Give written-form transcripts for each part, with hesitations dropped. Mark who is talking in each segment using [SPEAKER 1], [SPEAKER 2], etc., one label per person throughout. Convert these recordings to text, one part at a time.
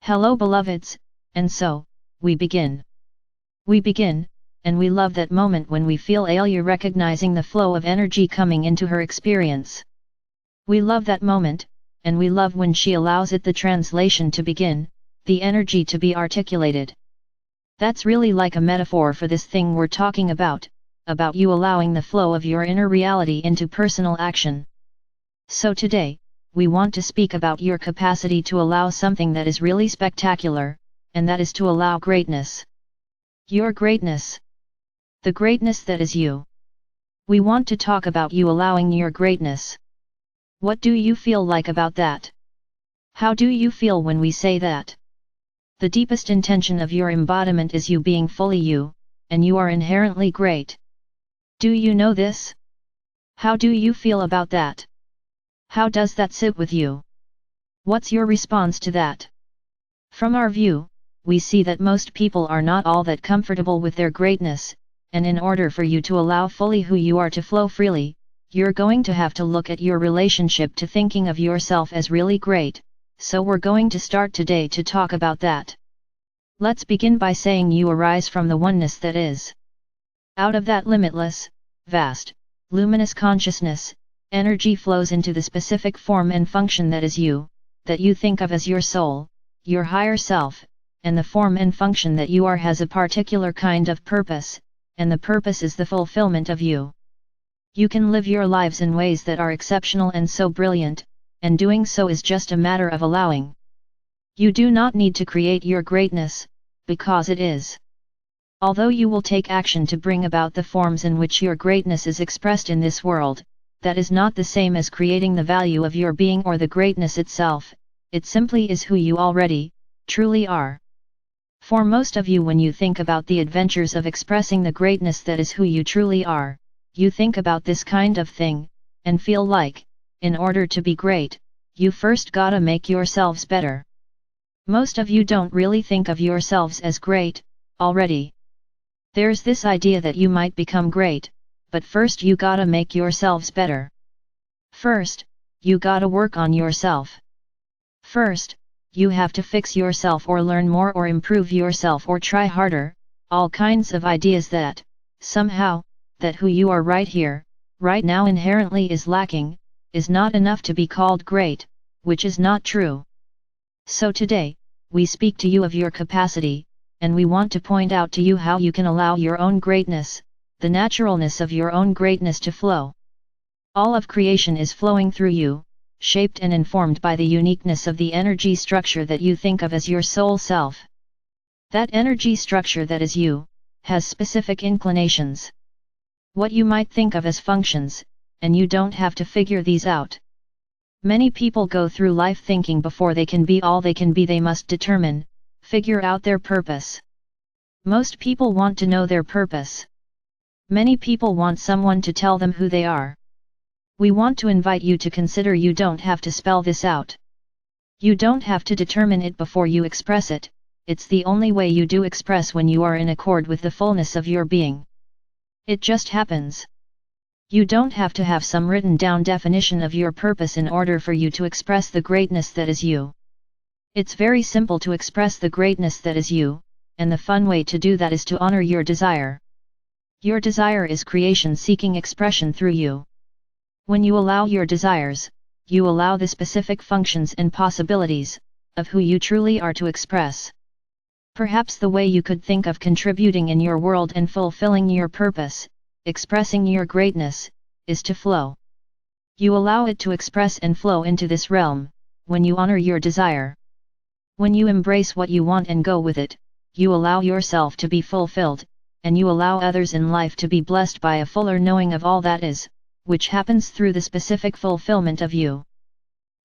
[SPEAKER 1] Hello beloveds, and so, we begin. We begin, and we love that moment when we feel Alia recognizing the flow of energy coming into her experience. We love that moment, and we love when she allows it the translation to begin, the energy to be articulated. That's really like a metaphor for this thing we're talking about you allowing the flow of your inner reality into personal action. So today, we want to speak about your capacity to allow something that is really spectacular, and that is to allow greatness. Your greatness. The greatness that is you. We want to talk about you allowing your greatness. What do you feel like about that? How do you feel when we say that? The deepest intention of your embodiment is you being fully you, and you are inherently great. Do you know this? How do you feel about that? How does that sit with you? What's your response to that? From our view, we see that most people are not all that comfortable with their greatness, and in order for you to allow fully who you are to flow freely, you're going to have to look at your relationship to thinking of yourself as really great, so we're going to start today to talk about that. Let's begin by saying you arise from the oneness that is. Out of that limitless, vast, luminous consciousness, energy flows into the specific form and function that is you, that you think of as your soul, your higher self, and the form and function that you are has a particular kind of purpose, and the purpose is the fulfillment of you. You can live your lives in ways that are exceptional and so brilliant, and doing so is just a matter of allowing. You do not need to create your greatness, because it is. Although you will take action to bring about the forms in which your greatness is expressed in this world, that is not the same as creating the value of your being or the greatness itself, it simply is who you already, truly are. For most of you, when you think about the adventures of expressing the greatness that is who you truly are, you think about this kind of thing, and feel like, in order to be great, you first gotta make yourselves better. Most of you don't really think of yourselves as great, already. There's this idea that you might become great, but first you gotta make yourselves better. First, you gotta work on yourself. First, you have to fix yourself or learn more or improve yourself or try harder, all kinds of ideas that, somehow, that who you are right here, right now inherently is lacking, is not enough to be called great, which is not true. So today, we speak to you of your capacity, and we want to point out to you how you can allow your own greatness, the naturalness of your own greatness to flow. All of creation is flowing through you, shaped and informed by the uniqueness of the energy structure that you think of as your soul self. That energy structure that is you, has specific inclinations. What you might think of as functions, and you don't have to figure these out. Many people go through life thinking before they can be all they can be they must determine, figure out their purpose. Most people want to know their purpose. Many people want someone to tell them who they are. We want to invite you to consider you don't have to spell this out. You don't have to determine it before you express it, it's the only way you do express when you are in accord with the fullness of your being. It just happens. You don't have to have some written down definition of your purpose in order for you to express the greatness that is you. It's very simple to express the greatness that is you, and the fun way to do that is to honor your desire. Your desire is creation seeking expression through you. When you allow your desires, you allow the specific functions and possibilities of who you truly are to express. Perhaps the way you could think of contributing in your world and fulfilling your purpose, expressing your greatness, is to flow. You allow it to express and flow into this realm, when you honor your desire. When you embrace what you want and go with it, you allow yourself to be fulfilled, and you allow others in life to be blessed by a fuller knowing of all that is, which happens through the specific fulfillment of you.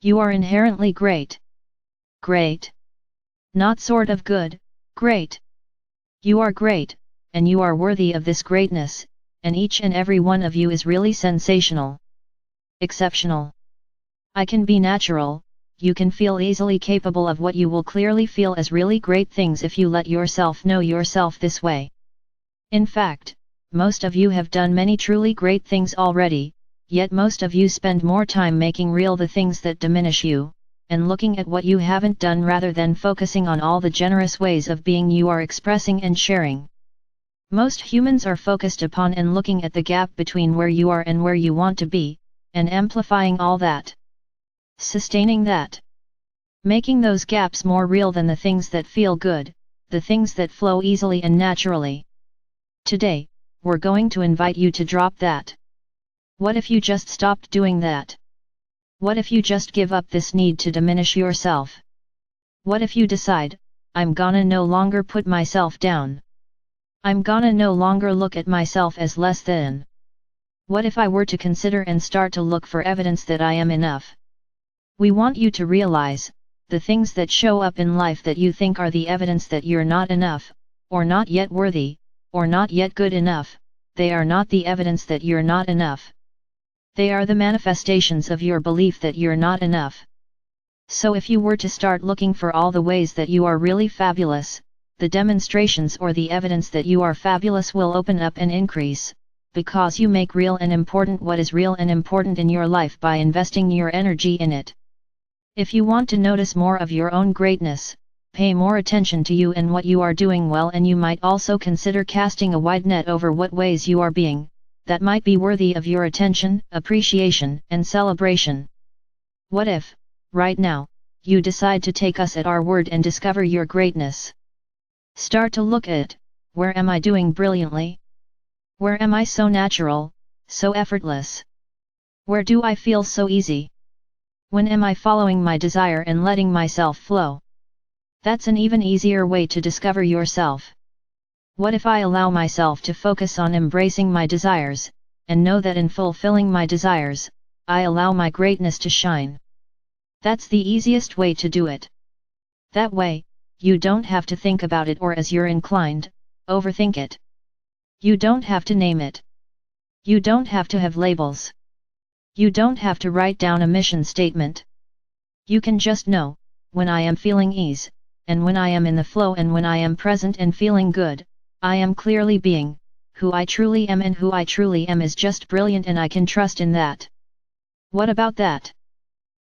[SPEAKER 1] You are inherently great. Great. Not sort of good, great. You are great, and you are worthy of this greatness, and each and every one of you is really sensational. Exceptional. I can be natural, you can feel easily capable of what you will clearly feel as really great things if you let yourself know yourself this way. In fact, most of you have done many truly great things already, yet most of you spend more time making real the things that diminish you, and looking at what you haven't done rather than focusing on all the generous ways of being you are expressing and sharing. Most humans are focused upon and looking at the gap between where you are and where you want to be, and amplifying all that. Sustaining that. Making those gaps more real than the things that feel good, the things that flow easily and naturally. Today, we're going to invite you to drop that. What if you just stopped doing that? What if you just give up this need to diminish yourself? What if you decide, I'm gonna no longer put myself down? I'm gonna no longer look at myself as less than. What if I were to consider and start to look for evidence that I am enough? We want you to realize, the things that show up in life that you think are the evidence that you're not enough, or not yet worthy, or not yet good enough, they are not the evidence that you're not enough. They are the manifestations of your belief that you're not enough. So if you were to start looking for all the ways that you are really fabulous, the demonstrations or the evidence that you are fabulous will open up and increase, because you make real and important what is real and important in your life by investing your energy in it. If you want to notice more of your own greatness, pay more attention to you and what you are doing well, and you might also consider casting a wide net over what ways you are being, that might be worthy of your attention, appreciation, and celebration. What if, right now, you decide to take us at our word and discover your greatness? Start to look at, where am I doing brilliantly? Where am I so natural, so effortless? Where do I feel so easy? When am I following my desire and letting myself flow? That's an even easier way to discover yourself. What if I allow myself to focus on embracing my desires, and know that in fulfilling my desires, I allow my greatness to shine? That's the easiest way to do it. That way, you don't have to think about it, or as you're inclined, overthink it. You don't have to name it. You don't have to have labels. You don't have to write down a mission statement. You can just know, when I am feeling ease, and when I am in the flow, and when I am present and feeling good, I am clearly being who I truly am, and who I truly am is just brilliant, and I can trust in that. What about that?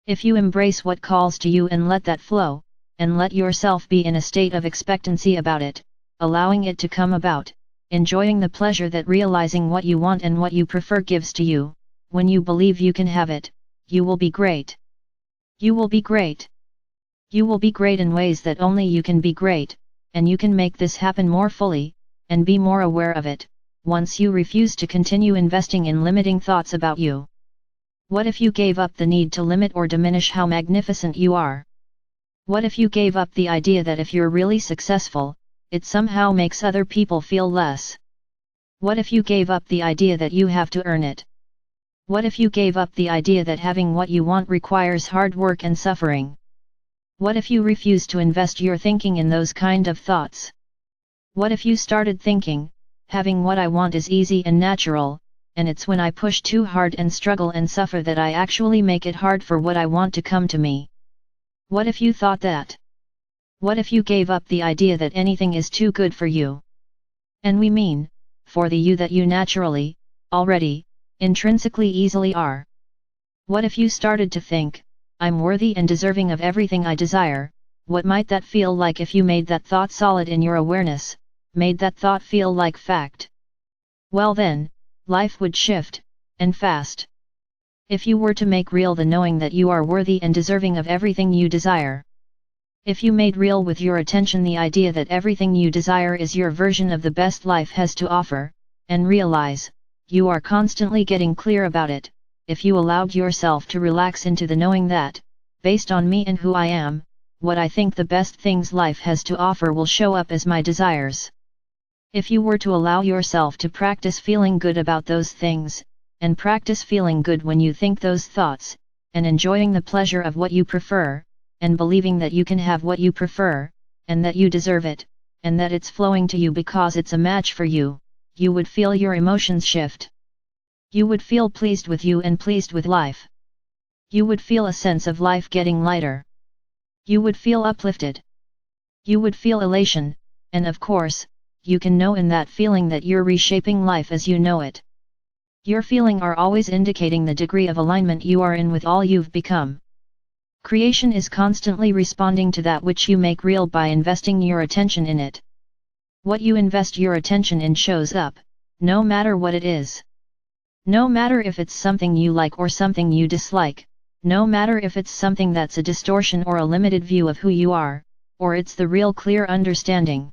[SPEAKER 1] If you embrace what calls to you and let that flow, and let yourself be in a state of expectancy about it, allowing it to come about, enjoying the pleasure that realizing what you want and what you prefer gives to you, when you believe you can have it, you will be great. You will be great. You will be great in ways that only you can be great, and you can make this happen more fully, and be more aware of it, once you refuse to continue investing in limiting thoughts about you. What if you gave up the need to limit or diminish how magnificent you are? What if you gave up the idea that if you're really successful, it somehow makes other people feel less? What if you gave up the idea that you have to earn it? What if you gave up the idea that having what you want requires hard work and suffering? What if you refuse to invest your thinking in those kind of thoughts? What if you started thinking, having what I want is easy and natural, and it's when I push too hard and struggle and suffer that I actually make it hard for what I want to come to me? What if you thought that? What if you gave up the idea that anything is too good for you? And we mean, for the you that you naturally, already, intrinsically easily are. What if you started to think, I'm worthy and deserving of everything I desire? What might that feel like if you made that thought solid in your awareness, made that thought feel like fact? Well then, life would shift, and fast. If you were to make real the knowing that you are worthy and deserving of everything you desire. If you made real with your attention the idea that everything you desire is your version of the best life has to offer, and realize, you are constantly getting clear about it, if you allowed yourself to relax into the knowing that, based on me and who I am, what I think the best things life has to offer will show up as my desires. If you were to allow yourself to practice feeling good about those things, and practice feeling good when you think those thoughts, and enjoying the pleasure of what you prefer, and believing that you can have what you prefer, and that you deserve it, and that it's flowing to you because it's a match for you, you would feel your emotions shift. You would feel pleased with you and pleased with life. You would feel a sense of life getting lighter. You would feel uplifted. You would feel elation, and of course, you can know in that feeling that you're reshaping life as you know it. Your feeling are always indicating the degree of alignment you are in with all you've become. Creation is constantly responding to that which you make real by investing your attention in it. What you invest your attention in shows up, no matter what it is. No matter if it's something you like or something you dislike, no matter if it's something that's a distortion or a limited view of who you are, or it's the real clear understanding.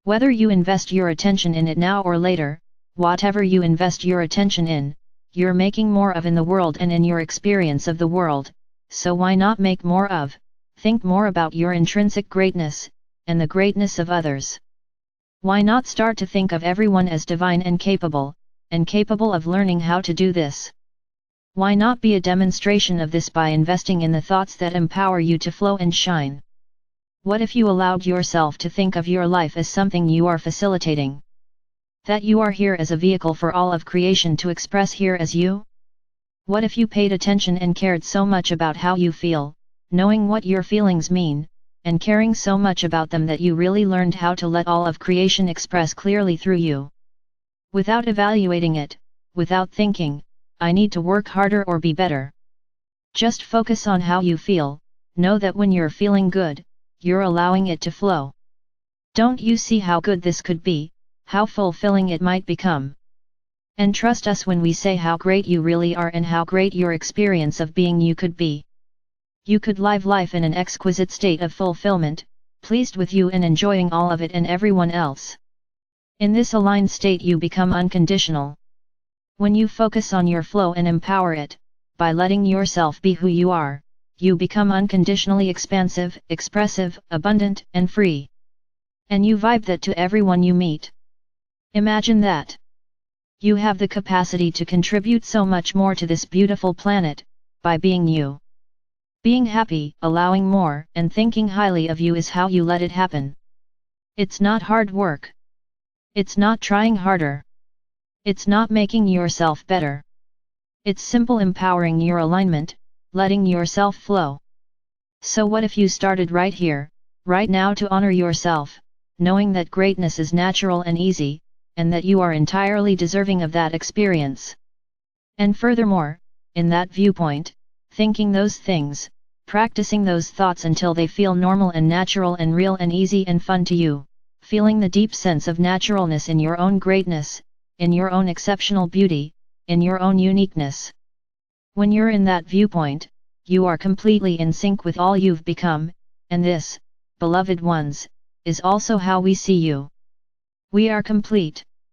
[SPEAKER 1] Whether you invest your attention in it now or later, whatever you invest your attention in, you're making more of in the world and in your experience of the world, so why not make more of, think more about your intrinsic greatness, and the greatness of others? Why not start to think of everyone as divine and capable of learning how to do this? Why not be a demonstration of this by investing in the thoughts that empower you to flow and shine? What if you allowed yourself to think of your life as something you are facilitating? That you are here as a vehicle for all of creation to express here as you? What if you paid attention and cared so much about how you feel, knowing what your feelings mean, and caring so much about them that you really learned how to let all of creation express clearly through you? Without evaluating it, without thinking, I need to work harder or be better. Just focus on how you feel, know that when you're feeling good, you're allowing it to flow. Don't you see how good this could be, how fulfilling it might become? And trust us when we say how great you really are and how great your experience of being you could be. You could live life in an exquisite state of fulfillment, pleased with you and enjoying all of it and everyone else. In this aligned state you become unconditional. When you focus on your flow and empower it, by letting yourself be who you are, you become unconditionally expansive, expressive, abundant, and free. And you vibe that to everyone you meet. Imagine that. You have the capacity to contribute so much more to this beautiful planet, by being you. Being happy, allowing more, and thinking highly of you is how you let it happen. It's not hard work. It's not trying harder. It's not making yourself better. It's simple empowering your alignment, letting yourself flow. So what if you started right here, right now to honor yourself, knowing that greatness is natural and easy, and that you are entirely deserving of that experience? And furthermore, in that viewpoint, thinking those things, practicing those thoughts until they feel normal and natural and real and easy and fun to you, feeling the deep sense of naturalness in your own greatness, in your own exceptional beauty, in your own uniqueness. When you're in that viewpoint, you are completely in sync with all you've become, and this, beloved ones, is also how we see you. We are complete.